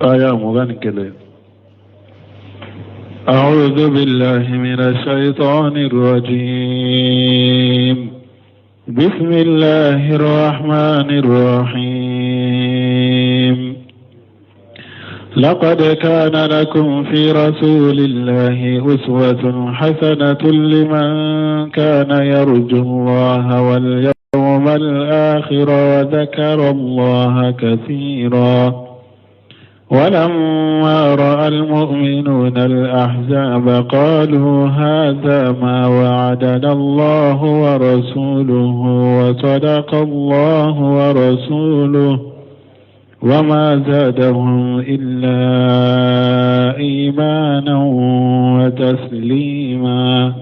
آية مغنكلة. أعوذ بالله من الشيطان الرجيم. بسم الله الرحمن الرحيم. لقد كان لكم في رسول الله أسوة حسنة لمن كان يرجو الله واليوم الآخر وذكر الله كثيرا. ولما رأى المؤمنون الأحزاب قالوا هذا ما وعدنا الله ورسوله وصدق الله ورسوله وما زادهم إلا إيمانا وتسليما.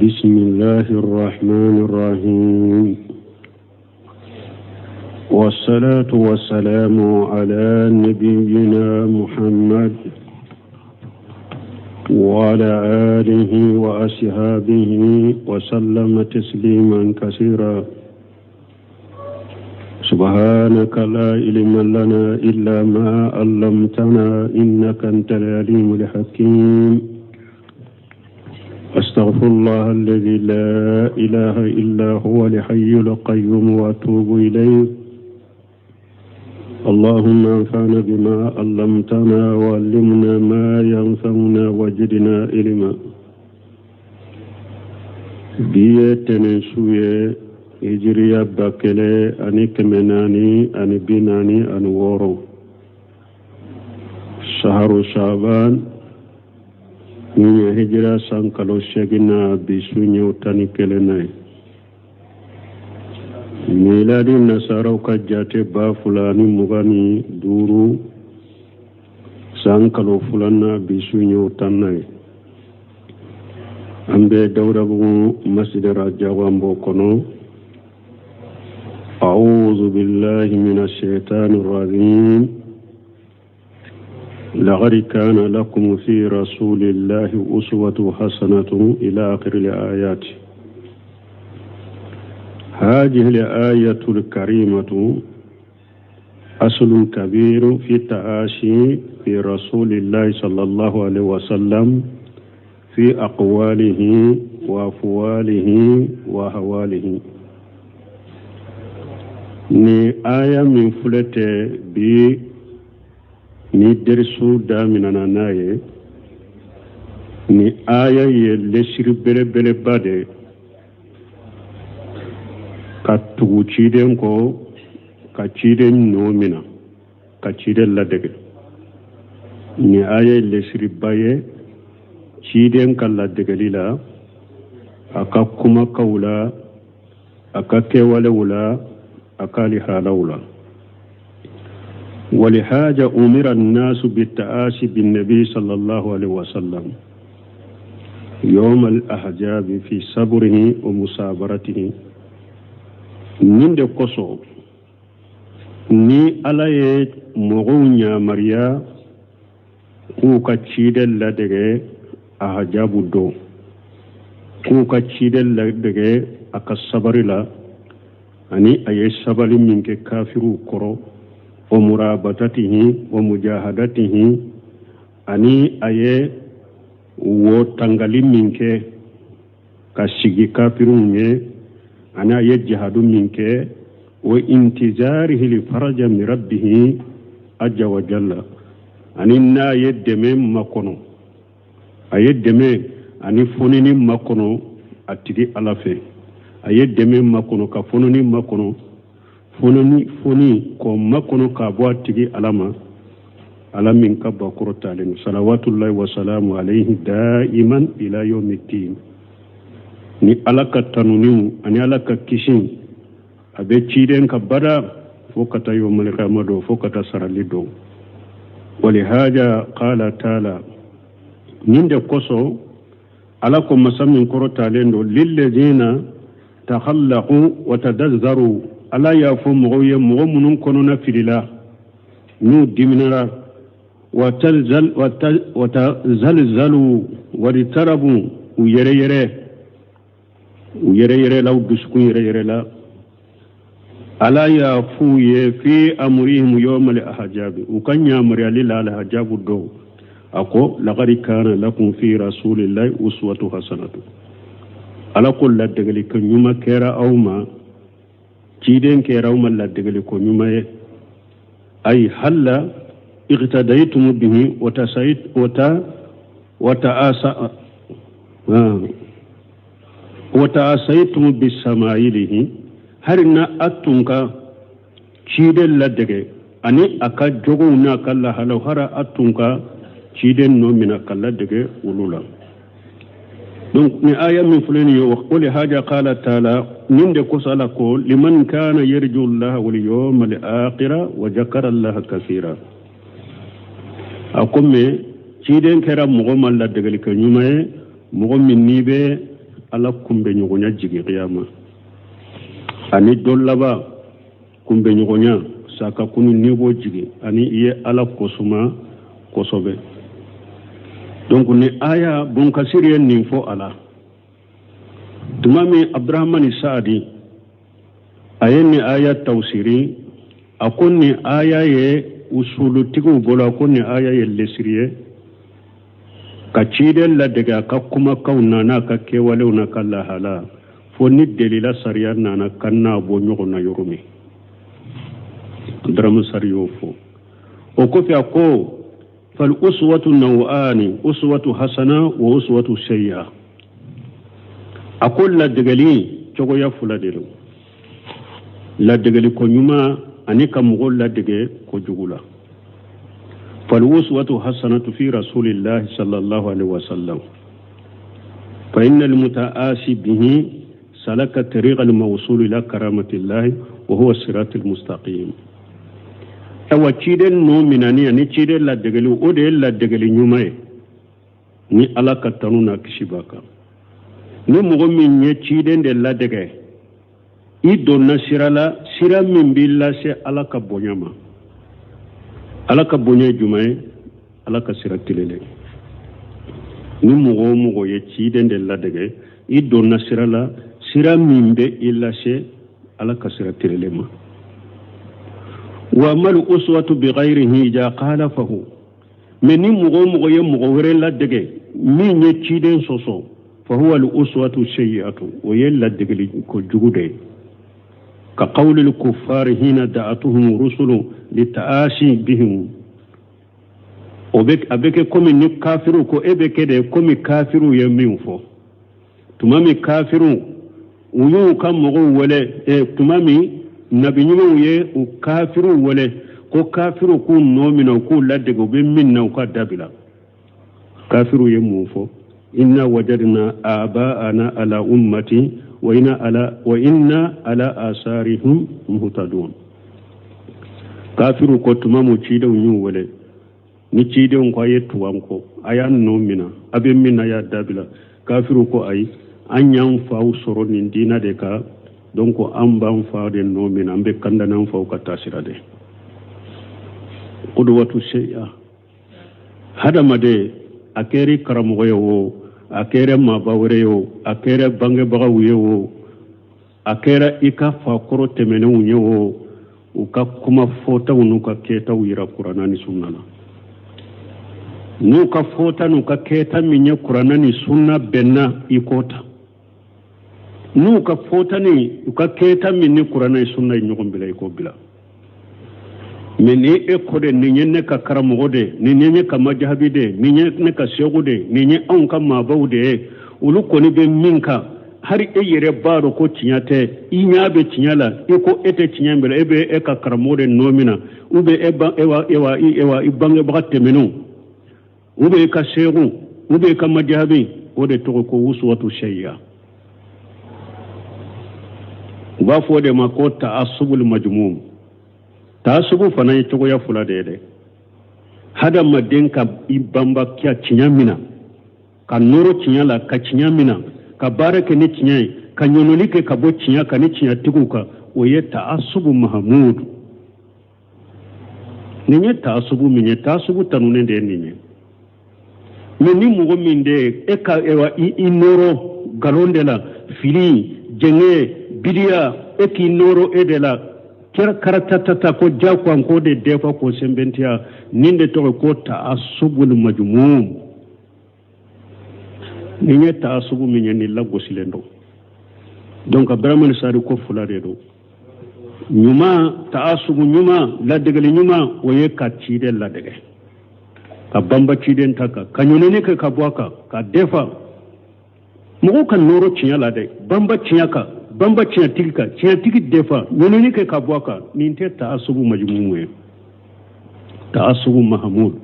بسم الله الرحمن الرحيم. والصلاة والسلام على نبينا محمد وعلى آله وأصحابه وسلم تسليما كثيرا. سبحانك لا علم لنا إلا ما علمتنا إنك أنت العليم الحكيم. أستغفر الله الذي لا إله إلا هو الحي القيوم وأتوب إليه. اللهم انفعنا بما علمتنا وعلمنا ما ينفعنا وزدنا علما. بيتنا شوية هجرية باكلة أني كمناني أني بناني أني وورو شهر شعبان من هجرة سانكالو شغنا بسونيو تاني كلناي. ميلادي نصارى كجاتي با فلاني مغاني دورو سانكالو فلانا بسونيو تاناي. أمبي دورة مسجد راجاوان بوكونو. أعوذ بالله من الشيطان الرجيم. لقد كان لكم في رسول الله أسوة حسنة إلى آخر الآيات. هذه الآية الكريمة أصل كبير في التعاشي في رسول الله صلى الله عليه وسلم في أقواله وأفواله وأحواله. ni aya min fulete bi ni dersu daminana naye ni aya ye lesiri belebele bade ka tugu ciden ko ka ciden nomina ka ciden ladege. ni aya ye lesiri baye ciden ka ladegelila aka kuma kawla aka kewale wula أكال حالولا. ولهذا أمر الناس بالتآسي بالنبي صلى الله عليه وسلم يوم الأحزاب في صبره ومصابرته. من دقصو ni alaye mogonya maria ku ka cidel ladege ahjabu do ku ka cidel ladege aka sabarila ani aye sabali minke kafiru koro o murabatatihi wa mujahadatihi ani aye wo tangali minke kasigi kafiru nge ani aye jihadu minke wa intizarihi li faraja min rabbih azza wa jalla ani na yedeme makono ayedeme ani fonini makono atigi alafe ayedeme makono ka fononi makono foni ko makono ka bo atigi alama alamin ka bakuro talen salawatullahi wa salamu alayhi daiman ila yawmiddin. ni alaka tanuni ani alaka kishin abe ciden ka bada fokata yawmul qiyamah fokata saralido. ولهذا قال تعالى نند كوسو علىكم مسمين كروتالين للذين تخلقوا وتدزروا ألا يفهم مغوية مغمون كنون في الله نو دمنرا وتزلزلوا ورتربوا ويري لو دسكو يري لا ala ya fuye fi amrihim yawmal ahjabi ukanya mari lil ahjabu do ako laqad kana lakum fi rasulillahi uswatu hasanatu ala ko laddegali ko nyuma kera awma ciden kera awma laddegali ko nyuma ay halla اقتديتم به وتأسيتم بالسمائله هرنا أتونك شيدل لدغه أني أكا جوغونا كلا هلو هرا أتونك شيدل نومنا كلا دغه ولولا donc ni aya min fulani yo waqul haja qala taala ninde ko sala ko liman kana yarju Allah wal yawmal akhir wa zakara Allah kaseera akomme ciden kera mogo malla degali ko nyumaye mogo min nibe ala kumbe nyugonya jigi qiyama ani dollaba kumbe nyugonya saka kunu nibo jigi ani iye ala kosuma kosobe donc ni aya bon kasiriye nin fo ala tumami abdurrahman saadi ayeni aya tawsiri akonni aya ye usulu tigu bolo akonni aya ye lesiriye ka ciden la daga ka kuma kauna na ka kewale na kala hala fo ni delila sariya na kanna bo nyogo na yorumi drama sariyo fo o ko fi ako fal uswatu nawani uswatu hasana wa uswatu sayya akol la dagali cogo ya fula delu la dagali ko nyuma ani kam gol la dege ko jugula fal uswatu hasanatu fi rasulillahi sallallahu alaihi wasallam fa innal mutaasi bihi salaka tariq al mawsul ila karamatillahi wa huwa siratul mustaqim awa ciden no minani ani ciden la degali o de la degali nyumae ni ala katanuna kishibaka ni mogo min nye ciden de la dege i donna sirala sira min billa se ala ka bonyama ala ka bonye jumae ala ka sira tilele ni mogo ye ciden de la dege i donna sirala sira min be illa se ala ka sira tilele ma وما الأسوة بغيره إذا قال فهو من مغو يمغور لا دغ مين يتشيدن سوسو فهو الأسوة السيئة ويلا دغ كو جودي كقول الكفار حين دعتهم رسل للتآسي بهم أبك كم كافر كو أبك كم كافر يمين فو تمامي كافر ويو كم مغو ولا تمامي nabi nyumu ye u kafiru wale ko kafiru ku nomina ku ladego be minna ka dabila kafiru ye mufo inna wajadna abaana ala ummati wa inna ala asarihim muhtadun kafiru ko tumamu cide nyu wale ni cide ko yetu wanko ayan nomina abe minna ya dabila kafiru ko ay anyan faw soro ni dina de ka donc amban faade no min ambe kandanan faw ka tasirade qudwatu shay'a hada made akeri karamogo yo akere mabawre yo akere bange bagawu yo akere ika fa koro temene unyo uka kuma fota unuka keta wira qur'ana ni sunnana nuka fota nuka keta minye qur'ana ni sunna benna ikota nuka fotani uka keta minni qur'ana sunna nyogom bila ko bila meni e kode ni nyenne ka karamogo de ni nyenye ka majhabi de ni nyenne ka shegu de ni nye an ka mabawde ulu koni be minka hari e yere baro ko tinyate inyabe tinyala e ko ete tinyambela ebe e ka karamogo de nomina ube ewa ibange bagate menu ube ka shegu ube ka majhabi ode to ko uswatu shay'a wafo de mako ta'assubul majmum ta'assubu fana to ya fula de hada maden ka ibamba kya chinyamina ka noro chinyala ka chinyamina ka barake ni chinyai ka nyonolike ka bo chinya ka ni chinya tiguka oye ta'assubu mahmud ninye ta'assubu minye ta'assubu tanune de ninye meni mugo minde eka ewa inoro galondela fili jenge bidia eki noro edela kira karatata ko jakwan ko de defa ko sembentiya ninde to ko ta'assubul majmum ni ta'assubu min ni la gosilendo donc abdraman sari ko fulade do nyuma ta'assubu nyuma la degali nyuma waye ka cide la dege ka bamba ciden taka kanyone ne ka bwaka ka defa mu kan noro cinya la de bamba cinya ka bamba cinya tigi defa nyone ne ka bwaka ni te ta'assubu majmu'u ta'assubu mahmud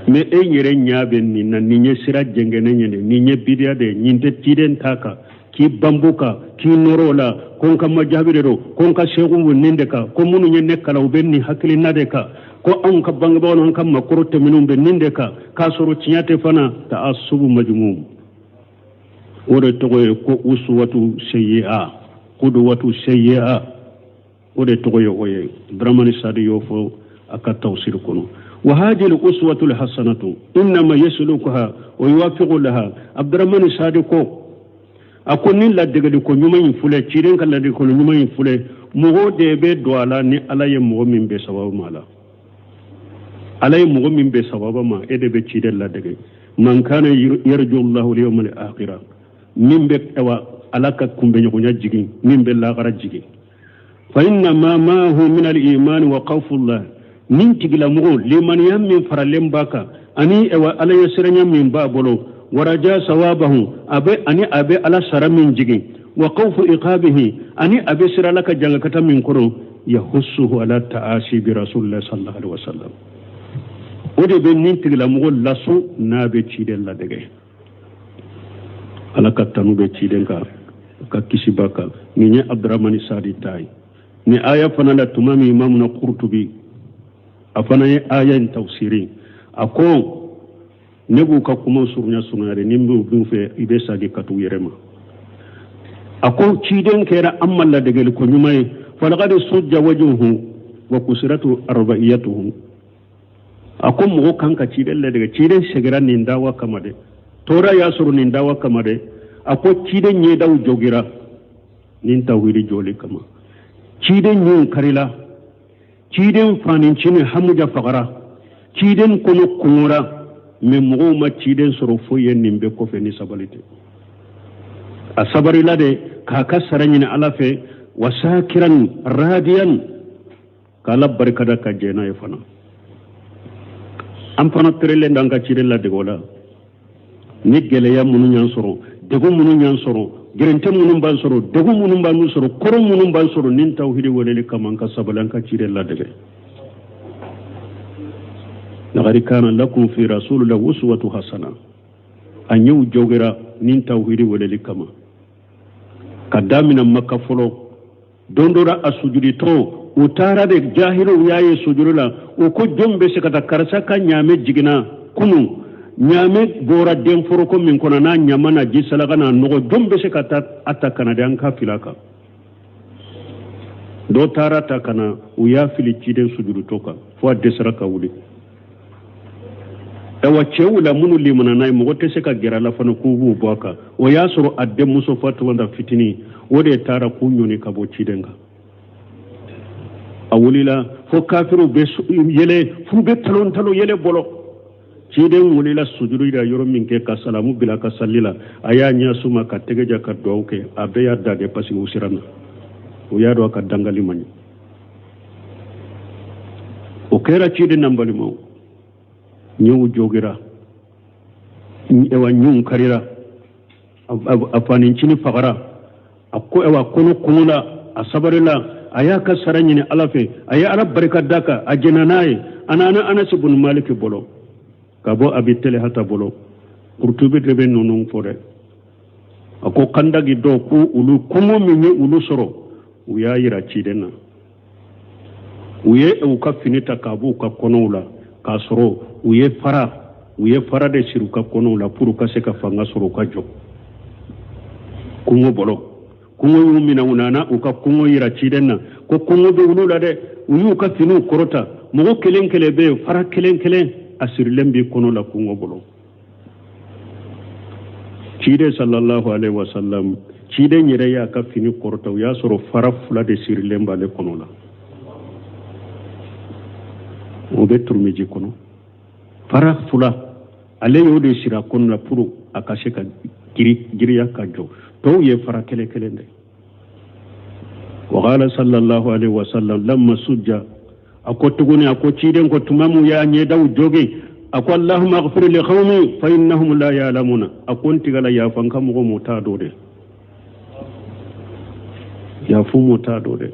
me e yere nyabe ni na ninye sira jengene nyene ninye bidia de nyinte ciden taka ki bambuka ki norola kon ka majabire do kon ka shegu ninde ka ko munu nyenne kala ubenni hakili nade ka ko an ka bangba on kam makorote minum be ninde ka soro cinyate fana ta'assubu majmum ore togoye ko uswatu sayyi'a qudwatu sayyi'a ore togoye oye dramani sadi yo fo aka tawsir kono wa hadhihi al-uswatu al-hasanatu inma yaslukuha wa yuwafiqu laha abdurrahman sadi ko akoni la degade ko nyuma yin fule ciren kala de ko nyuma yin fule mo de be do ala ni ala ye mo min be sababu mala ala ye mo min be sababu ma e de be ciren la dege man kana yarju allah al yawm al akhirah min be ewa alaka kumbe nyoko nyajigi min be la gara jigi fa inna ma hu min al iman wa khawfu allah min tigila mo liman yam min faralem baka ani ewa ala yasranya min ba bolo ورجاء ثوابه أني أبي على سر من جيجي وقوف إقابه أني أبي سر لك جنكتا من كرو يحسه على التعاشي برسول الله صلى الله عليه وسلم ودي بنين تغلا مغول لسو نابي تشيدن لا دغه على كتانو بي تشيدن ka kisibaka ni عبد الرحمن سادي تاي ni aya fana la tumami imamuna Qurtubi afana aya tafsiri ako nebu ka kuma surunya de nimbu bu fe ibe sagi katu yerema ako ciden kera amma la degel ko nyumay falaqad sujja wajhuhu wa kusiratu arba'iyatuhu ako mo kanka ciden la daga ciden segera ni ndawa kamade tora ya suru ni ndawa kamade ako ciden nye daw jogira nin tawhidi joli kama ciden nyun karila ciden fanin cini hamuja faqara ciden kono kumura mais mogo ma ciden soro foye nimbe ko fe ni sabalite a sabari lade ka ka sarani na ala fe wasakiran radiyan kala barkada ka jena e fana am fana trele ndanga ciden la de gola ni gele ya munu nyan soro dego munu nyan soro gerente munu ban soro dego munu ban soro koro munu ban soro nin tawhidi wolele kamanka sabalanka ciden la de لقد كان لكم في رسول الله أسوة حسنة أن يوجوغرا نين توحيد ولل كما كدامنا مكة فلو دوندورا السجود تو وتارا دي جاهل وياي سجود لا وكو جنب سكتا كرسا كان نيامي جيغنا كنو نيامي بورا دين فروكم من كونانا نيامانا جي سلغانا نغو جنب سكتا أتا كان ديانكا فلاكا دو تارا تا كان ويا فيلي جيدن سجود توكا فوا دسركا ولي ewa cewula munu limana nay mo wote se ka gera la fana kubu boka o yasoro adde muso fatu wanda fitini wode tara kunyoni kabo cidenga awulila fo kafiru be yele fu be talo yele bolo ciden wulila sujudu ida yoro minke ka salamu bila ka sallila aya nya suma ka tegeja ka dowke abe ya dade pasi usirana o yado ka dangali mani o kera ciden nambali mo ñewu jogira ewa ñun karira afanin cini fagara akko ewa kono kunula asabarila aya ka saranyini alafe aya ala barka daka ajenanaye anana Anas ibn Malik bolo kabo abitele hata bolo Qurtubi rebe nonun fore ako kandagi do ku ulu kumo minye ulu soro uya yira cidena uye e ka finita kabu ka konula ka soro uye fara de siru ka konula puru ka se ka fanga soro ka jo kungo bolo kungo yumina unana uka kungo yira cidena ko kungo do ulula de uyu ka finu korota mo kelen kele be fara kelen asirlembi konula kungo bolo cide sallallahu alaihi wasallam ciden yere ya ka fini korta ya soro fara fula de sirilen bale kono la o be turmiji kono fara fula ale yo de sira kono la puru akashe ka giriya ka jo to ye fara kele kele nde wa qala sallallahu alaihi wasallam lamma sujja akotuguni akociden ko tumamu ya nye daw joge ako allahumma ighfir li qaumi fa innahum la ya'lamuna akonti gala ya fanka mo mota do de ya fu mota do de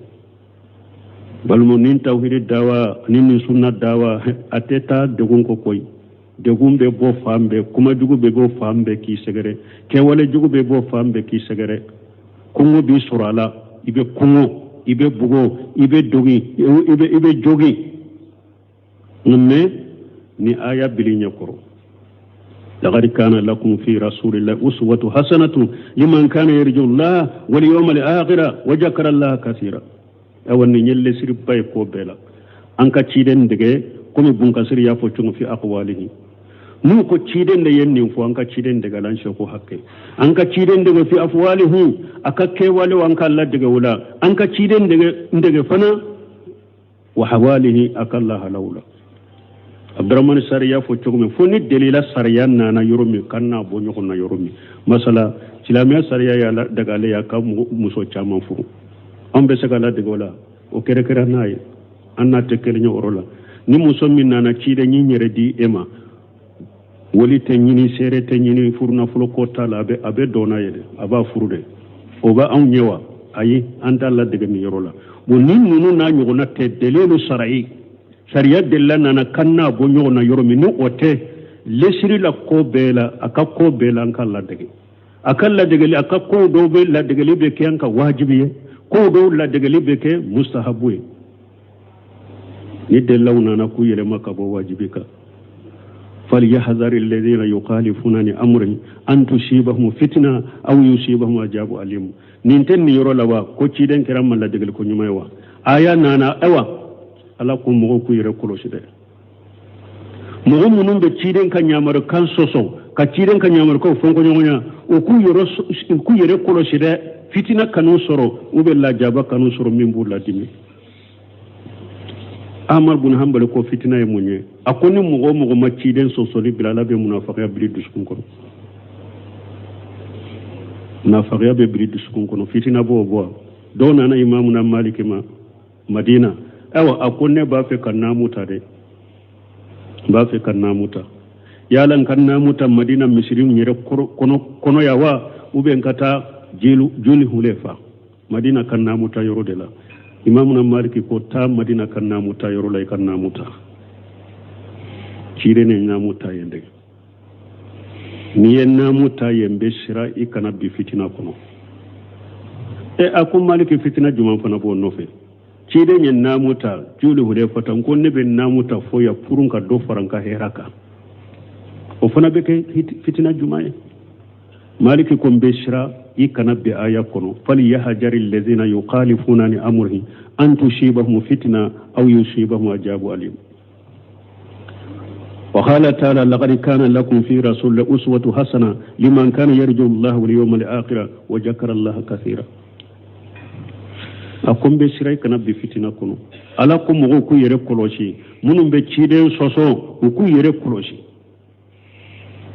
balmo nin tawhid dawa nin sunna dawa ateta degun ko koy degun be bo fambe kuma jugu be bo fambe ki segere ke wala jugu be bo fambe ki segere kungo bi surala ibe kungo ibe bugo ibe dogi ibe jogi numme ni aya bilinya koro laqad kana lakum fi rasulillahi uswatu hasanatun liman kana yarju Allah wal yawmal akhir wa zakara Allah kaseera awani nyelle sir bay ko bela anka ciden dege komi bunka sir ya fo tungu fi aqwalihi nu ko ciden de yenni fo anka ciden daga lan shoko hakke anka ciden daga fi afwalihi akakke wale wanka Allah daga wala anka ciden daga fana wa hawalihi akalla halawla abdurrahman sariya fo chogme fo ni delila sariya nana yoromi kanna bo nyoko na yoromi masala silamiya sariya ya daga le ya ka muso chama fu ambe sagala daga wala o kere kere nayi anna tekel nyo orola ni muso min nana cide nyi nyere di ema woli te ñini sere te ñini furna fulo kotala abe dona yede aba furude o ba an ñewa ayi anta la de mi yorola bo nin nunu na ñugo na te delilu shar'i sharia della nana kanna bo ñugo na yoro mi no ote lesiri la ko bela aka ko bela an kala de akalla de gali aka ko do be la de gali be ke an ka wajibi ko do la de gali be ke mustahabu ni della na ku yele maka bo wajibi ka فليحذر الذين يخالفون عن امره ان تصيبهم فتنه او يصيبهم عذاب اليم نينتن يورو لوا كو تشيدن كرام لا دغل كو نيمايوا ايا نانا اوا ala ko mo ko yere ko loside mo munum be tshiden ka nyamar kan soso ka tshiden ka nyamar ko fonko nyonya o ku yere ko loside fitina kanu soro ube la jaba kanu soro mimbu la dimi amar bun hambal ko fitina e munye akoni mo ma tshiden soso li bilala be munafiqa bi duskun ko munafiqa be bi duskun ko fitina bo dona na imamu na maliki ma madina awa akonne ba fe kan namuta de ba fe kan namuta yalan kan namuta madina misrim nyere kono yawa ube nkata juli hulefa madina kan namuta yoro de la imamu na maliki ko ta madina kan namuta yoro lay kan namuta cire ne namuta yende ni en namuta yembe shira ikana bi fitina kono akum maliki fitina juma fana bo nofe cide nyen namuta juli hude fatan ko nebe namuta fo ya purunka do faranka heraka o fana be ke fitina jumae maliki ko beshra ikana bi aya kono fali yahjari allazina yuqalifuna ni amrihi an tusibahum fitna aw yusibahum ajabu alim وقال تعالى لقد كان لكم في رسول الله أسوة حسنة لمن كان يرجو الله واليوم الآخر وذكر الله كثيرا akom be siray kana bi fitina kono ala ko mo ko yere koloshi munum be cide soso ku yere koloshi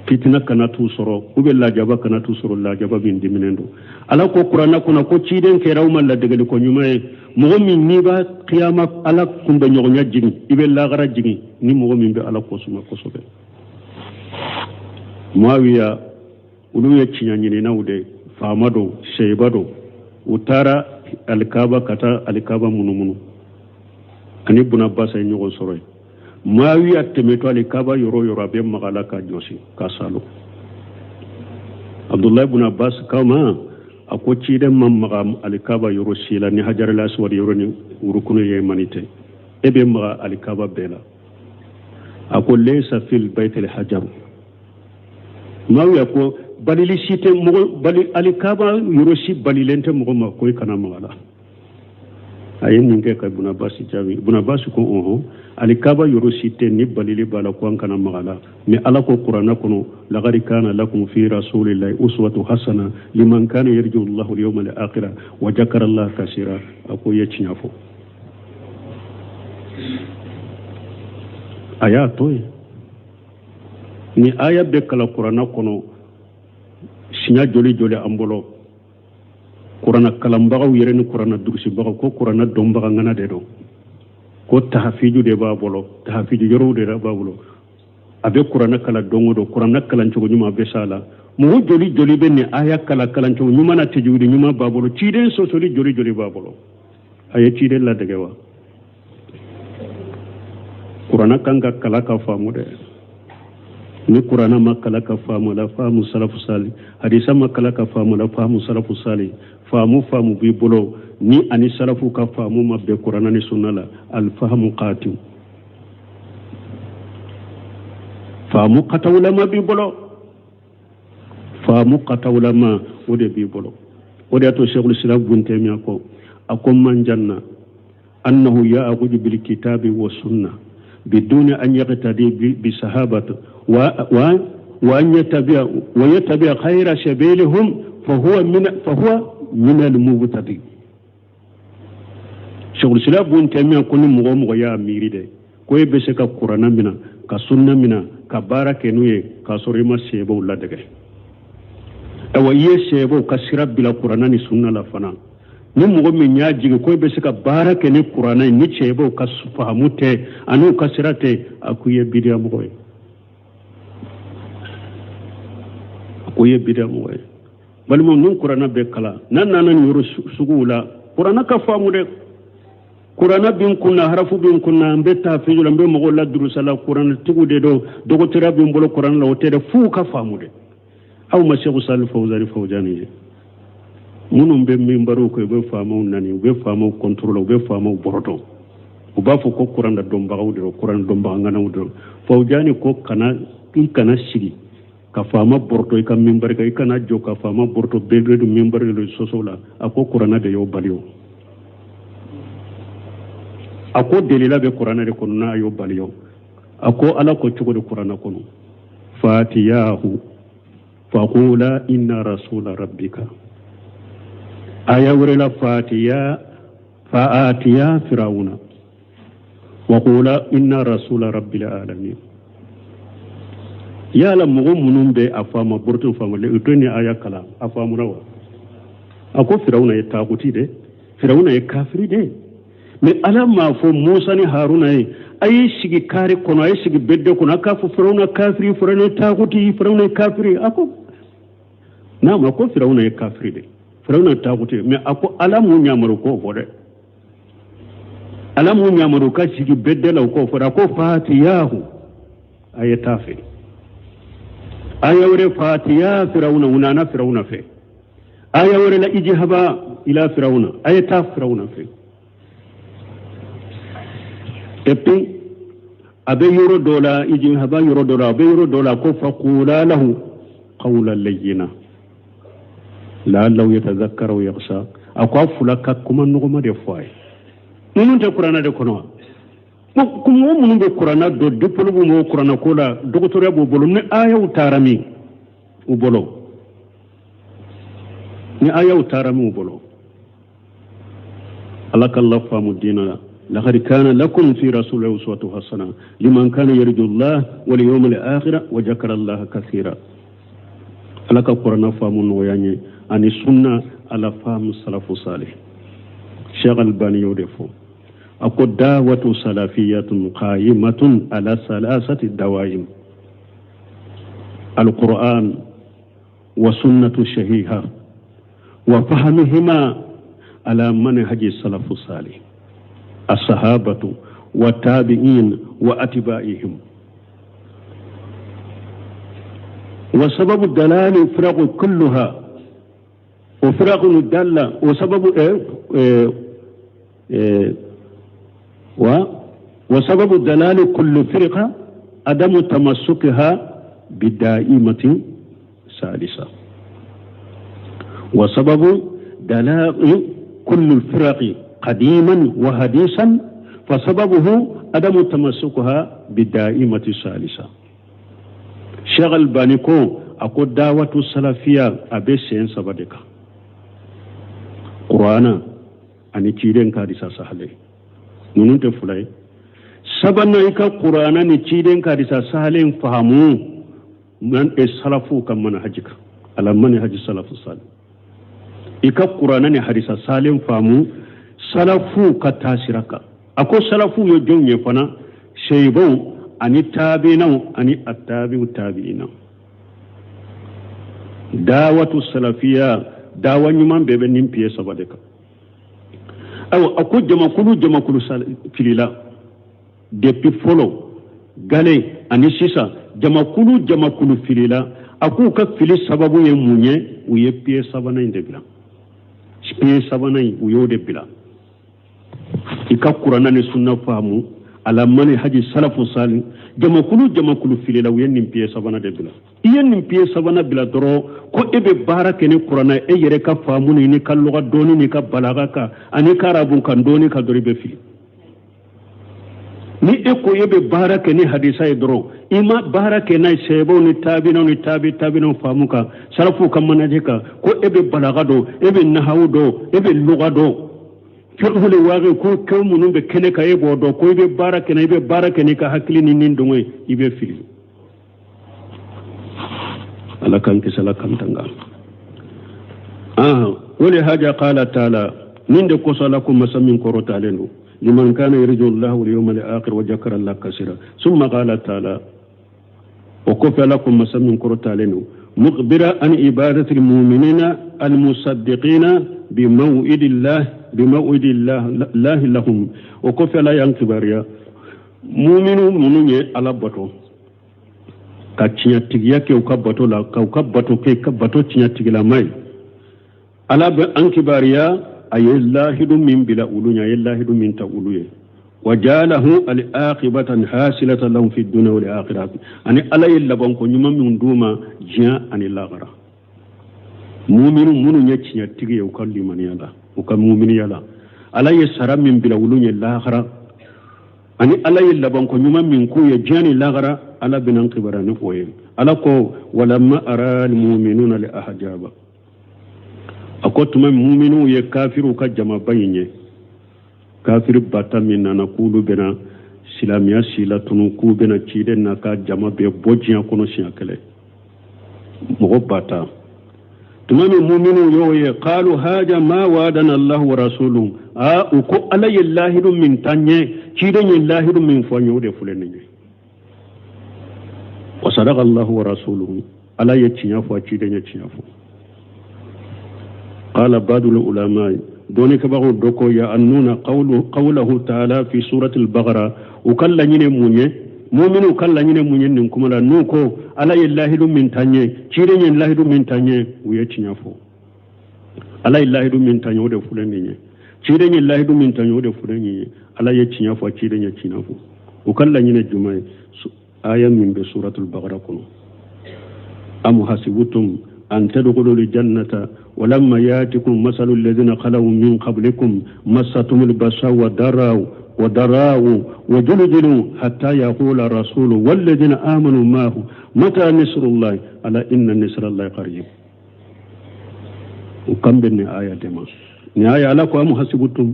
fitina kana tu soro ube la jaba kana tu soro la jaba bin diminendo ala ko qur'ana kono ko cide ke rawma la daga ko nyumaye mo min ni ba qiyama ala kumbe nyonya jigi ibe la gara jigi ni mo min be ala ko suma ko sobe muawiya ulu ye cinya nyini nawde famado sheybado utara alkaba kata alkaba munumunu ani buna basa nyogo soroy mawi attemeto alkaba yoro be magala ka josi ka salo abdullah ibn abbas kama akoci den mamma alkaba yoro sila ni hajar al-aswad yoro ni urukunu yemanite ebe maga alkaba bela ako laysa fil bayt al-hajar mawi ako balili site mo bali alikaba yorosi balilente mo ma koy kana mala ayen ninge ka Ibn Abbas jawi Ibn Abbas ko alikaba yoro site ni balili bala ko kana magala mi ala ko qur'ana kono laqad kana lakum fi rasulillahi uswatu hasana liman kana yarju Allah al-yawma al-akhir wa zakara Allah kaseera ako yechinyafo aya toy ni aya be kala qur'ana kono sinya joli joli ambolo qur'ana kalambagaw yereni qur'ana dugsi baga ko qur'ana dombaga ngana de do ko tahfiju de babolo tahfiju yoro de babolo abe qur'ana kala dongo do qur'ana kala ncogo nyuma be sala mo joli joli be ni aya kala kala ncogo nyuma na tejudi nyuma babolo ciden so soli joli joli babolo aya ciden la degewa qur'ana kanga kala ka famu de ni qur'ana makala ka famu la famu salafu salih hadisa makala ka famu la famu salafu salih famu bi bolo ni ani salafu ka famu mabbe qur'ana ni sunna la al fahmu qatim famu qatawla ma bi bolo famu qatawla ma ode bi bolo ode to shaykhul islam bunte mi ko akom man janna annahu ya'khudhu bil kitabi was sunnah بدون أن يقتدي بصحابته وأن يتبع خير سبيلهم فهو من المبتدئين شغل سلا بون تيميا كل مغو يا ميري دي كوي بسكا قرانا منا كسنة منا كبارا كنوي كسوريما سيبو لا دغه اوا يسيبو كسراب بلا قرانا ني سنة لا فنا ni mogo min ya jigi ko be se ka baara kɛ ni qur'ana ni cɛbo ka fahamu tɛ anu ka sira tɛ akuye bidiya mogo ye akuye bidiya mogo ye balimo nun qur'ana be kala nan nana ni yoro sugu la qur'ana ka fahamu de qur'ana bin kunna harafu bin kunna be ta fi jula be mogo la durusala qur'ana tugu de do dogo tira bin bolo qur'ana la wote de fu ka fahamu de aw ma sheikh salih fawzani munum be mimbaru ko be famo nani be famo contrôle be famo boroto o ba fo ko qur'an da domba awdo qur'an domba ngana awdo fawjani ko kana sigi ka fama boroto ka mimbar ka kana jo ka fama boroto be do mimbar do sosola ako qur'an de yo baliyo ako delila be qur'an de kono na yo baliyo ako ala ko cugo de qur'an kono fatiyahu faqula inna rasula rabbika aya wurela fa'atiya firawuna wa qula inna rasula rabbil alamin ya la mugo munum be afama burtu fama le utoni aya kala afamu rawa ako firawuna ya taguti de firawuna ya kafiri de me ala ma fo musa ni haruna yi ayi sigi kare kono ayi sigi bedde kono aka fo firawuna kafiri firawuna taguti firawuna kafiri ako na ma ko firawuna ya kafiri de firawna taguti mais ako alamu nyamaru ko fode alamu nyamaru ka sigi beddela ko fode ko fatiyahu ayata fe ayawre fatiya firawna unana firawna fe ayawre la ijhaba ila firawna ayata firawna fe epi abe yoro dola ijhaba yoro dola abe yoro dola ko faqula lahu qawlan layyina la'allahu yatadhakkaru wa yakhsha akwa fulaka kuma nuguma de foy nunun te qur'ana de kono kuma munun be qur'ana do dipolo bu mo qur'ana ko la docteur bo bolo ne ayaw tarami u bolo ni ayaw tarami u bolo alaka allah famu dinana لقد كان لكم في رسول الله أسوة حسنة لمن كان يرجو الله واليوم الآخر وذكر الله كثيرا alaka qur'ana famu no yanye ani sunna ala famu salafu salih Sheikh Albani yodefo ako da'watu salafiyatun qa'imatun ala salasati dawaim al-Qur'an wa sunnatu shahiha wa fahmihima ala manhaji salafu salih as-sahabatu wa tabi'in wa atba'ihim وسبب الدلال فرق كلها وفرق الدالة وسبب وسبب الدلال كل فرقة عدم تمسكها بدائمة ثالثة وسبب دلال كل الفرق قديما وحديثا فسببه عدم تمسكها بالدائمة الثالثة. شغل بانيكو أقول دعوة السلفية أبي سين سبدك قرآن أني تيرين كاريسا سهلي نونت فلاي سبنا إيكا قرآن أني تيرين كاريسا سهلي فهمو من السلفو كم منهجك على منهج السلف الصالح. إيكا قرآن أني حديثا سالم فهمو سلفو كتاسرك أكو سلفو يجون يفنا شيبو أني تابينو أني التابي التابينو. دعوة السلفية دعوة نمان ببنين بيه سبادك أو أكو جمع كلو فيلا دبي فولو غالي أني سيسا جمع كلو فيلا أكو كفيلي سبابو يمونيه ويبيه سبانا يندبلا بيه سبانا ويودبلا إكا قرآن نسونا فهمو على منهج السلف الصالح jama kulu filela uyen nimpiye sabana de bila iyen nimpiye sabana bila doro ko ebe bara kene qur'ana e yere ka famuni ni kalluga doni ni ka balaga ka ani karabun kan doni ka dori be fili ni e ko ebe bara kene hadisa e doro ima bara kene sebo ni tabino famuka salafu kam manaje ka ko ebe balaga do ebe nahawu do ebe lugha do fihule waage ko ko munum be kene ka ebo do ko be barake ne ka hakli ni nin dongoy ibe fili ala kan ki sala kan tanga wali haja qala taala ninde ko salakum masamin ko rotalendo liman kana yarju Allah wal yawmal akhir wa jakara Allah kaseera summa qala taala wa kufa lakum masamin ko rotalendo مخبرا عن عبادة المؤمنين المصدقين بموعد الله لهم وكفى لا ينكبريا مؤمن منوني على بطو كاتشيا تيجيا كي وكبطو لا كوكبطو كي كبطو تشيا تيجلا ماي على أنكبريا أي الله من بلا أولويا الله من تأولويا وجعله العاقبة حاصلة لهم في الدنيا والآخرة أن الله يلبون كنيم من دوما جاء أن الآخرة مؤمن من يتشيا تيجي وكل من يلا وكمؤمن يلا الله يسرى من بلا ولون الآخرة أن الله يلبون كنيم من كوي جاء الآخرة على بنان كبران قوي على كو ولما أرى المؤمنون الأحجاب أقول من مؤمنون يكافر كجمع بينه kafir bata min na kulu bena silamiya sila tunu ku bena cide na ka jama be bojiya kono siya kale mo bata tumami mu'minu yoye qalu haja ma wadana Allah wa rasuluhu uko alayhi Allah min tanye cide ni Allah min fanyo de fulene wa sadaqa Allah wa rasuluhu alayhi cinya fa cide nya cinya fa qala badul ulama دوني كبغو دوكو يا أنونا قوله تعالى في سورة البقرة وكلا نيني مونيه مؤمن وكلا نيني مونيه نكم لا نوكو على الله من تانيه شيرين الله من تانيه ويتشنافو على الله من تانيه ودي فلانيه شيرين الله من تانيه ودي فلانيه على يتشنافو شيرين يتشنافو وكلا نيني جمعي آية من بسورة البقرة كنو أم حسبتم أن تدخلوا الجنة ولما ياتكم مثل الذين خلوا من قبلكم مستهم البأساء والضراء وزلزلوا حتى يقول الرسول والذين آمنوا معه متى نصر الله ألا إن نصر الله قريب وكم بين آية دما نهاية لك أم حسبتم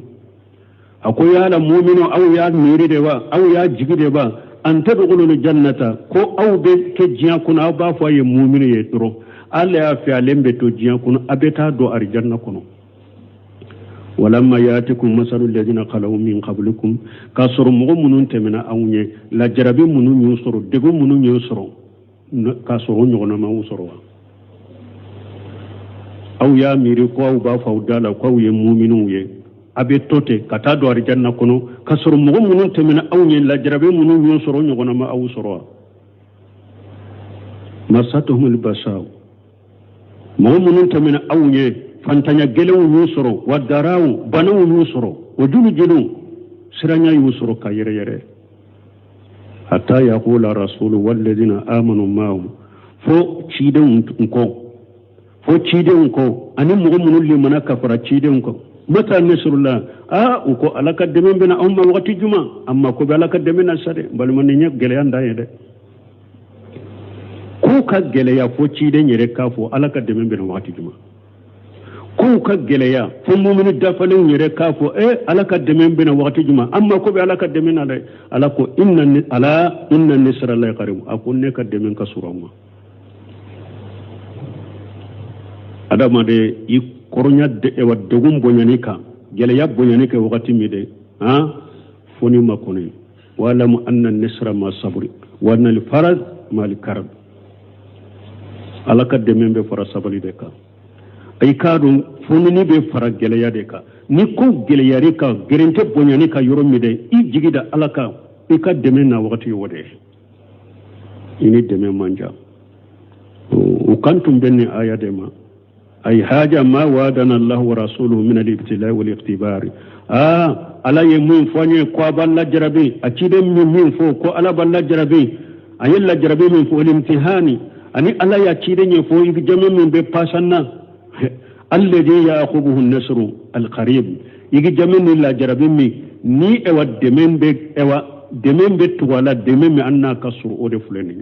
أقول يا المؤمن أو يا ميري دوا أو يا جيجي دوا أن تدخلوا الجنة كو أو بكجيا كن أو بافوا يمؤمن يترو alla ya fi alembe to jiyan kuno abeta do arjanna kuno walamma yatikum masalul ladina qalu min qablikum kasuru mu'minun temina awnye la jarabi munun yusuru dego munun yusuru kasuru nyona ma usuru aw ya miri ko ba fawdala ko ye mu'minu ye abetote kata do arjanna kuno kasuru mu'minun temina awnye la jarabi munun yusuru nyona ma usuru masatuhumul basau mu'minun tamina awye fantanya gelewu yusoro wadarawu banawu yusoro wajulu siranya yusoro kayere hatta yaqula rasulu walladhina amanu ma'ahu fo ciden ko ani mu'minun limana kafara ciden ko mata nasrullah uko alaka demen bena amma wakati juma amma ko be alaka demen na sare balman ne gele anda yede ko ka gele ya fo ci de nyere ka fo alaka demen bena wakati juma ko ka gele ya fo mu'minu dafalin nyere ka fo alaka demen bena wakati juma amma ko be alaka demen na ala ko inna nisra la qarib akun ne ka demen ka surama adama de i koronya de e wadugum bonyanika gele ya bonyanika wakati mi de foni makoni wala mu anna nisra ma sabri wa anna al farad ma al karb alaka de membe fara sabali de ka ay kadum foni ni be fara gele ya de ka ni ko gele ya re ka gerente bonyanika yoro mi de i jigida alaka e ka de men na wakati wode ini de men manja o kantum benni aya de ma أي حاجة ما وعدنا الله ورسوله من الابتلاء والاختبار على يمين فاني قوابا لا جربي أكيد من فوق على بلا جربي أي لا جربي من فوق الامتحان أني على يكيد يفوق يجمع من بباسنا الذي يأخذه النصر القريب يجمع من لا جربي ني إوا دمين بتوالا دمين أننا كسر أود فلاني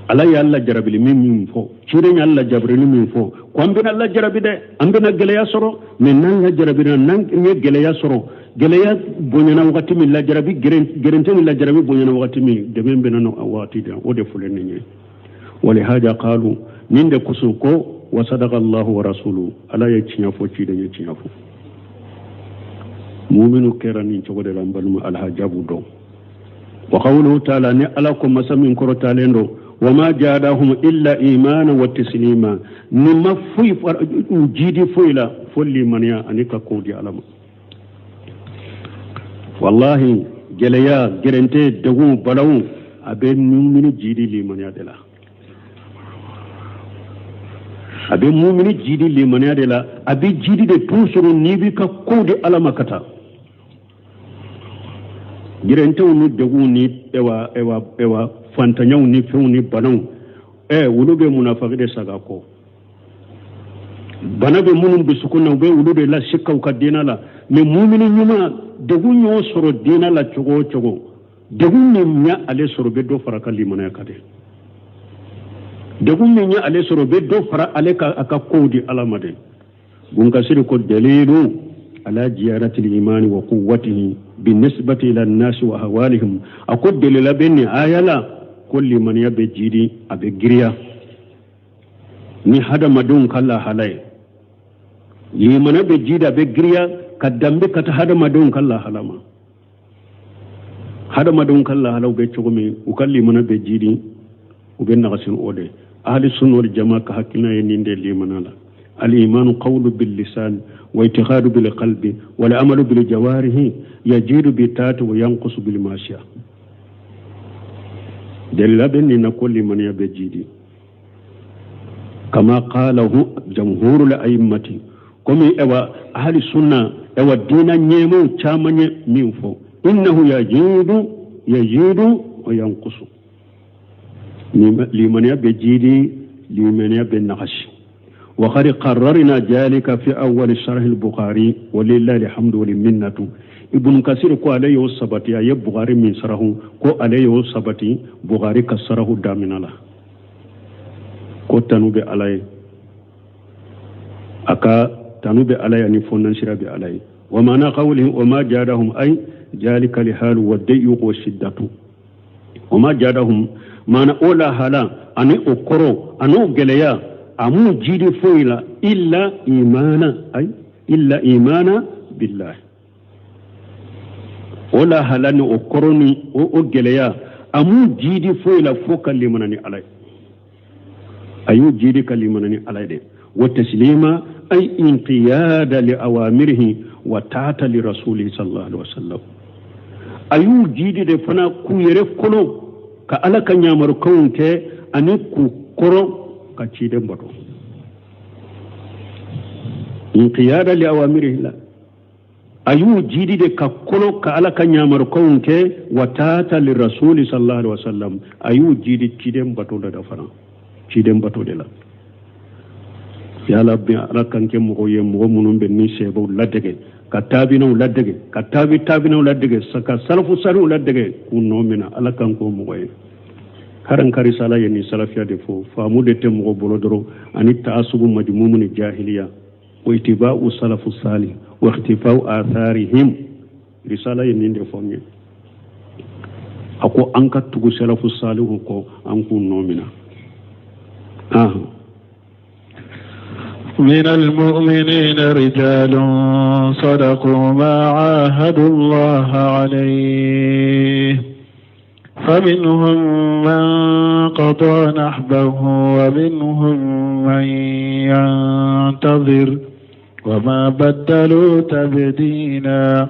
ala ya Allah jarabili min fo ciren Allah jabrili min fo ko ambina Allah jarabi de ambina geleya soro men nan la jarabi nan ne geleya soro geleya bonyana wakati min la jarabi gerente min la jarabi bonyana wakati min de men benano awati de o de fulen ni wali haja qalu min de kusuko wa sadaqa Allah wa rasuluhu ala ya cinya fo ci de cinya fo mu'minu kerani ci wode lambalmu al hajabu do wa qawluhu ta'ala ni ala ko masamin koro talendo وما جادهم إلا إيمانا وتسليما نما في جيدي فيلا فلي منيا أنك كودي علم والله جليا جرنتي دغو بلاو أبين مؤمن جيدي لي منيا دلا أبين مؤمن جيدي لي منيا دلا أبي جيدي دي توسر نيبي كودي علم كتا جرنتي ونو دغو ني ewa fantanyaw ni few ni banaw wulu be munafaqide saga ko bana be munum be sukuna be wulu be la shikkaw ka dina la me mu'minu nyuma de gunyo soro dina la chogo de gunyo nya ale soro be do faraka limana kade de gunyo nya ale soro be do fara ale ka aka kodi alamade gunga siri ko dalilu ala ziyarati al-iman wa quwwatihi بالنسبة إلى الناس وأهوالهم أقول دليل بني آيلا كل من يبي جيدي أبي جريا ni hada madun kala halai yi mana be jida be griya kadambe kata hada madun kala halama hada madun kala halau be chogome ukalli mana be jidi uben nagasin ode ahli sunna wal jamaa ka hakina yinde limanala al iman qawlu bil lisan wa i'tiqadu bil qalbi wal amalu bil jawarihi yajidu bi taati wa yanqusu bil mashiya dalila benni na kulli man yabe jidi كما قاله جمهور الأئمة كما إوا أهل السنة إوا الدين نيمو تامن مينفو إنه يزيد وينقص لمن يبجيد لمن يبنغش وقد قررنا ذلك في أول شرح البخاري ولله الحمد والمنة ابن كثير كو عليه الصبتي يا بخاري من شرحه كو عليه الصبتي بخاري كسره دامنا له ko tanube alay aka tanube alay ani fonnan shirabi alay wa mana qawlihi wa ma jadahum ay jalika li hal wa dayu wa shiddatu wa ma jadahum mana ola hala ani okoro anu geleya amu jidi foila illa imana billah ola hala ni okoroni o geleya amu jidi foila fokali manani alay أيو جيدي كلمة على ده والتسليم أي انقياد لأوامره وتعت لرسوله صلى الله عليه وسلم أيو جيدي ده فنا كويرف كلو كألا كان يامر كون كي أني كورو كتشيد مبرو انقياد لأوامره لا أيو جيدي ده ككلو كألا كان يامر كون كي وتعت لرسوله صلى الله عليه وسلم أيو جيدي تشيد مبرو ده فنا ciden bato de la ya rabbi ala kanke mo ye mo munum be ni sebo ladege katabina ladege tabina ladege saka salafu salu ladege kunno mina ala kanko mo ye karan kari sala ye ni salafiya de fo famu de te mo bolo doro ani taasubu majmumun jahiliya wa itiba'u salafu salih wa ikhtifa'u atharihim risala ye ni de fo ngi ako an ka tugu salafu salih ko an kunno mina من المؤمنين رجال صدقوا ما عاهدوا الله عليه فمنهم من قضى نحبه ومنهم من ينتظر وما بدلوا تبديلا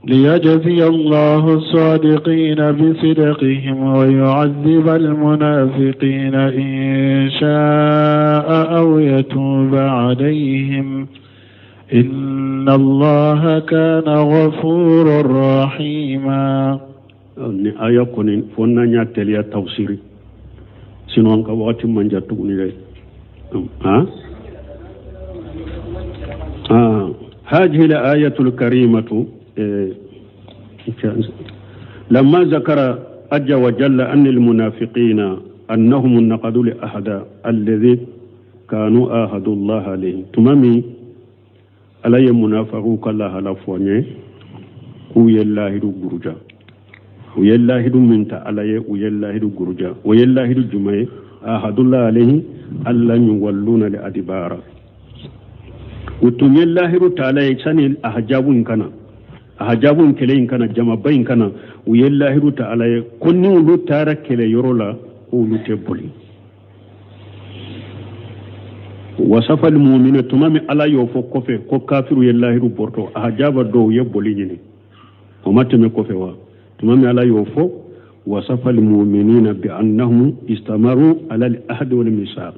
ليجزي الله الصادقين بصدقهم ويعذب المنافقين إن شاء أو يتوب عليهم إن الله كان غفورا رحيما. آية كونين فونا نياتليا توسيري سنوان كواتي من جاتوني لي هذه الآية الكريمة لما ذكر عز وجل أن المنافقين أنهم نقضوا لأحد الذي كانوا آهدوا الله عليه تمامي علي منافقوا كالله لفوني وي الله دو غرجا وي الله دو منت علي وي الله دو غرجا وي الله دو جمعي آهدوا الله عليه ألا يولون لأدبارا وتم الله دو تعالى يساني الأحجاب كنا ahajabun kele in kana jamabain kana uyellahiru ta'ala konni ulu tara kele yorola ulu tebuli wasafa almu'mina tumami ala yofo kofe ko kafiru yellahiru borto ahajaba do yeboli nyini o mateme kofe wa tumami ala yofo wasafa almu'minina bi annahum istamaru ala al-ahd wal misaq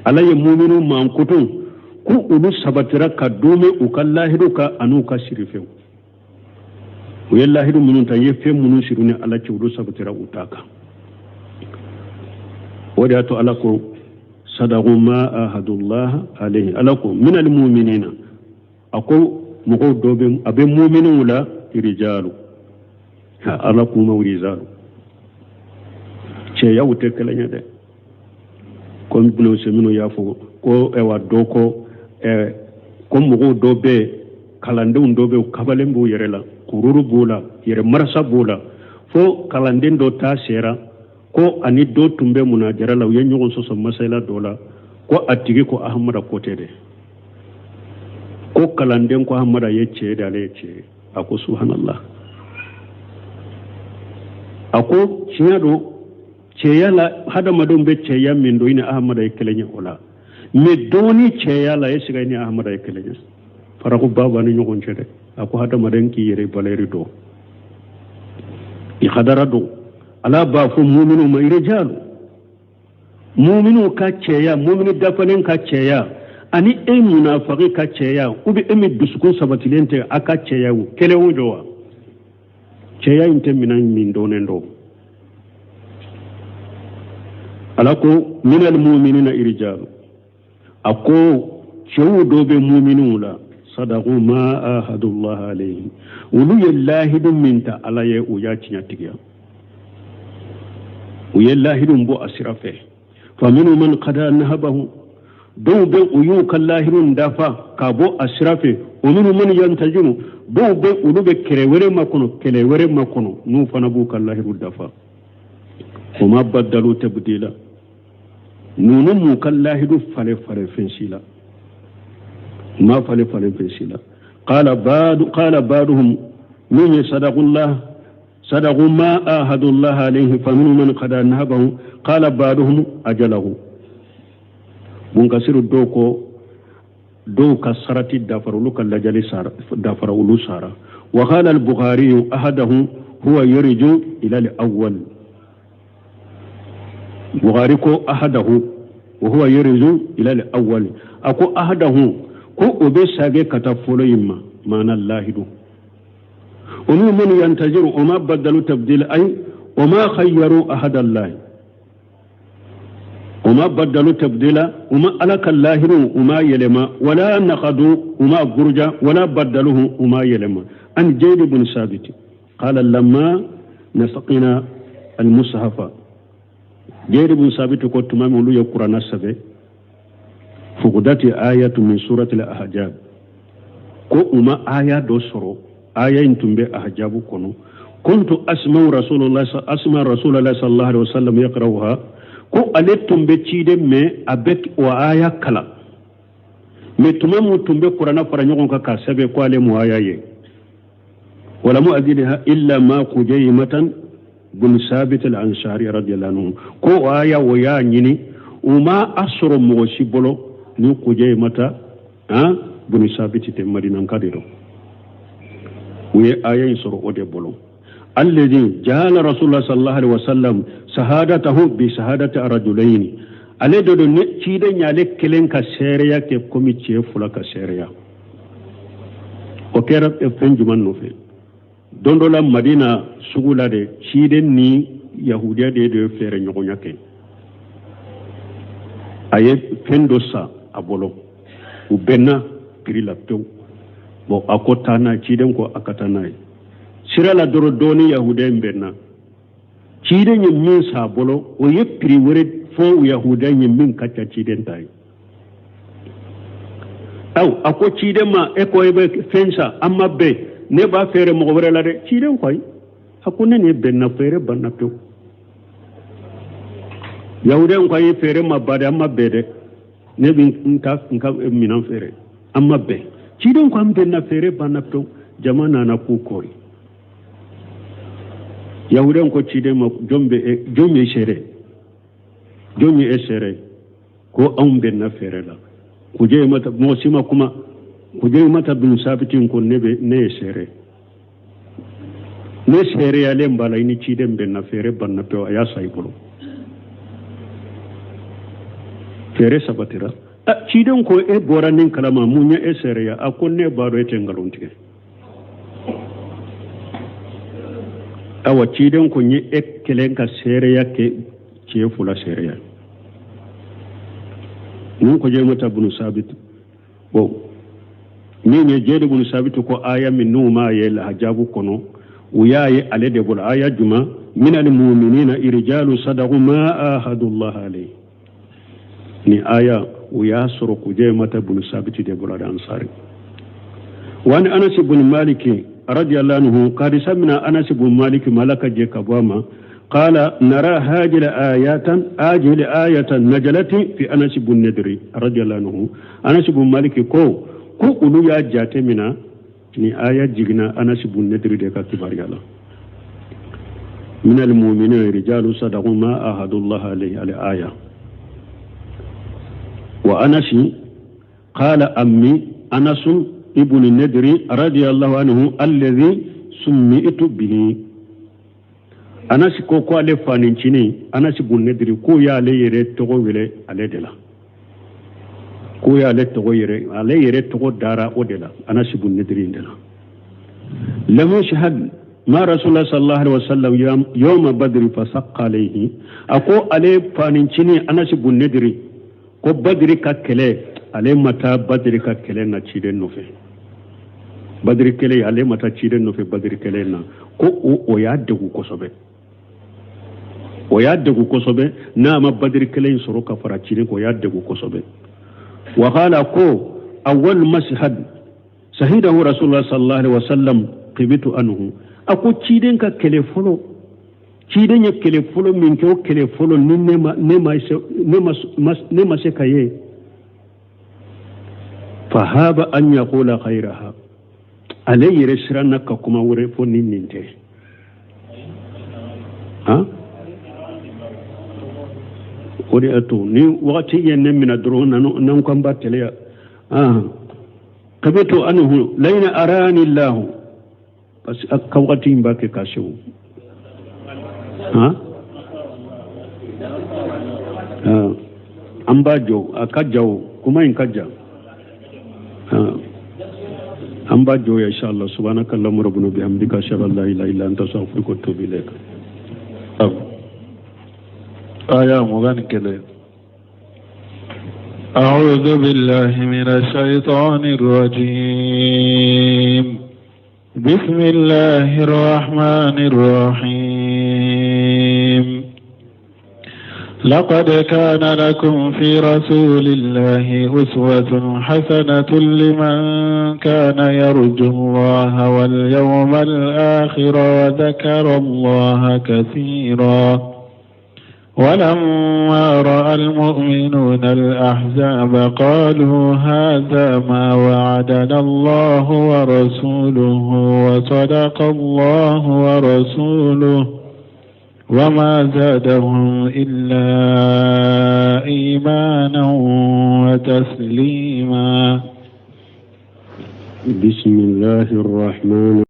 ala yemuminu mankutun ku ulu sabatira kadume ukallahidu ka anuka shirifew uyallahidu munun tan yefe munun shirune ala ci ulu sabatira utaka wadato alako sadaqu ma ahadullah alayhi alako min almu'minina ako mugo dobe abe mu'minu la rijalu ha alako mawrizalu ce yawte kalanya de kon bulo semino yafo ko ewa doko ko mugo dobe kalande dobe kabalen bo yerela kururu bola yere marasa bola fo kalande do ta sera ko ani do tumbe munajara la yen nyogon so masala dola ko atigi ko ahmada kotede ko kalande ko ahmada yecce dale yecce ako subhanallah ako ciado ceyala hada madon be ceya min do ina ahmada yekelenya ola me doni ceyala yesiga ina ahmada yekelenya farako baba ni nyogon cede ako hada maden ki yere baleri do i khadara do ala ba fu mu'minu ma rijalu mu'minu ka ceya mu'minu dafanen ka ceya ani e munafiqi ka ceya ubi emi dusukun sabatilente aka ceya kele wudowa ceya inte minan min donendo alako minal mu'minina irjalu ako cewu dobe mu'minu la sadaqu ma ahadullah alayhi ulu yallahi dum minta alaye uya cinya tigiya uyallahi dum bo asirafe faminu man qada nahabahu do be uyu kallahirun dafa ka bo asirafe uminu man yantajimu do be ulu be kelewere makono nu fana bu kallahiru dafa kuma baddalu tabdila nunu mu kallahidu fale fensila ما فلي فيسلا قال بعضهم من صدقوا ما آهد الله عليه فمن من قد نهبه قال بعضهم أجله منكسر دو كسرت دفر لك اللجل دفر أولو سارة وقال البخاري أحده هو يرجو إلى الأول بخاري أحده وهو يرجو إلى الأول أكو أحده ko obe sage kata folo yimma mana allahidu umu man yantajiru uma badalu tabdil ay uma khayyaru ahad allah وما بدلوا تبديلا وما ألك اللاهر وما يلما ولا نقضوا وما برجا ولا بدلوه وما يلما عن جيد بن ثابت قال لما نسقنا المصحف جيد بن ثابت قلت ما مولو يقرأ السبع فقدت آية من سورة الأحجاب كو وما آية دوسرو آية انتم بأحجاب كنو كنت أسمع رسول الله صلى الله عليه وسلم يقرأها ko ale tun bɛ ciden mɛn a bɛ o aya kalan mɛ tuma min tun bɛ kuranna fara ɲɔgɔn kan k'a sɛbɛn ko ale mu aya ye wala mu aziliha illa ma kujaymatan bin sabit al-ansari radiyallahu anhu ko o aya o y'a ɲini u ma a sɔrɔ mɔgɔ si bolo ni kujaymata bin sabit tɛ madinanka de don u ye aya in sɔrɔ o de bolo الذي جعل رسول الله صلى الله عليه وسلم شهادته بشهادة رجلين ale do ne cide nyale kelen ka sereya ke komi ce fula ka sereya o kera e fen juman no fe dondo la madina sugula de cide ni yahudiya de fere nyogonya ke aye fen do sa abolo u benna kiri la tew bo akota na cide ko akata na sirala doro doni yahudiya benna cide ni min sa bolo o ye pri wore fo yahuda yin min kacha ciden tai aw ako ciden ma e ko be fensa amma be ne ba fere mo wore la de ciden koy hakune ne benna fere banna to yahuda ko yi fere ma bade amma be de ne bin nka minan fere amma be ciden ko am benna fere banna to jamana na ku kori yahuda ko ciden ma jombe shere joni esere ko an benna fere la kuje mata mosima kuma kuje mata bin sabitin ko ne esere ne sere ya le mbala ini ciden benna fere banna to ya sai bolo fere sabatira ciden ko e boranin kalama munya esere ya akonne baro ete ngalontige awa ciden ko ni ekkelenka sere ya ke ce fula shari'a nun ko je mata bunu sabit bo ni ne je de bunu sabit ko aya min numa ya la hajabu kono uyaye ale de bol aya juma min al mu'minina irjalu sadaqu ma ahadullah alayhi ni aya uya suru ko je mata bunu sabit de bol ansari wa an anas ibn malik radiyallahu anhu qad samina anas ibn malik malaka je kabama قال نرى هذه الآية نجلت في أنس بن ندري رضي الله عنه أنس بن مالك كو قلو يا جاتمنا ni aya jigna Anas ibn Nadri de ka kibar yalla min al mu'minina rijalu sadaqu ma ahadullah alayhi al aya wa Anas qala ammi Anas ibn Nadri radiyallahu anhu alladhi summi'tu bihi Anas ko ale fanincini Anas ibn Nadri ko ya ale yere togo wele ale de la ko ya ale togo yere togo dara o de la Anas ibn Nadri de la lam yashhad ma rasulullah sallallahu alaihi wasallam yawm badr fa saqqa alayhi ako ale fanincini Anas ibn Nadri ko badri ka kele ale mata badri ka kele na ciden no fe badri kele ale mata ciden no fe badri kele na ko o ya degu ko sobe o ya degu kosobe na ma badri kelen soro ka fara cire ko ya degu kosobe wa qala ko awwal mashhad shahidahu rasulullah sallallahu alaihi wasallam qibitu anhu ako ciden ka kele folo ciden ya kele folo min ko kele folo ni ne ma se kaye fa haba an yaqula khayraha alayhi rasrana ka kuma wure fo ninte ha odi atu ni wakati yenne mina drona nan ko mbattele ya kabeto anhu layna arani allah bas akka wakati mbake kashu ambajo akajaw kuma in kajja ambajo ya inshallah subhanakallahumma rabbuna bihamdika ashhadu an la ilaha illa anta astaghfiruka wa atubu ilaik aya mo gan kele أعوذ بالله من الشيطان الرجيم. بسم الله الرحمن الرحيم. لقد كان لكم في رسول الله أسوة حسنة لمن كان يرجو الله واليوم الآخر وذكر الله كثيرا. ولما رأى المؤمنون الأحزاب قالوا هذا ما وعدنا الله ورسوله وصدق الله ورسوله وما زادهم إلا إيمانا وتسليما. بسم الله الرحمن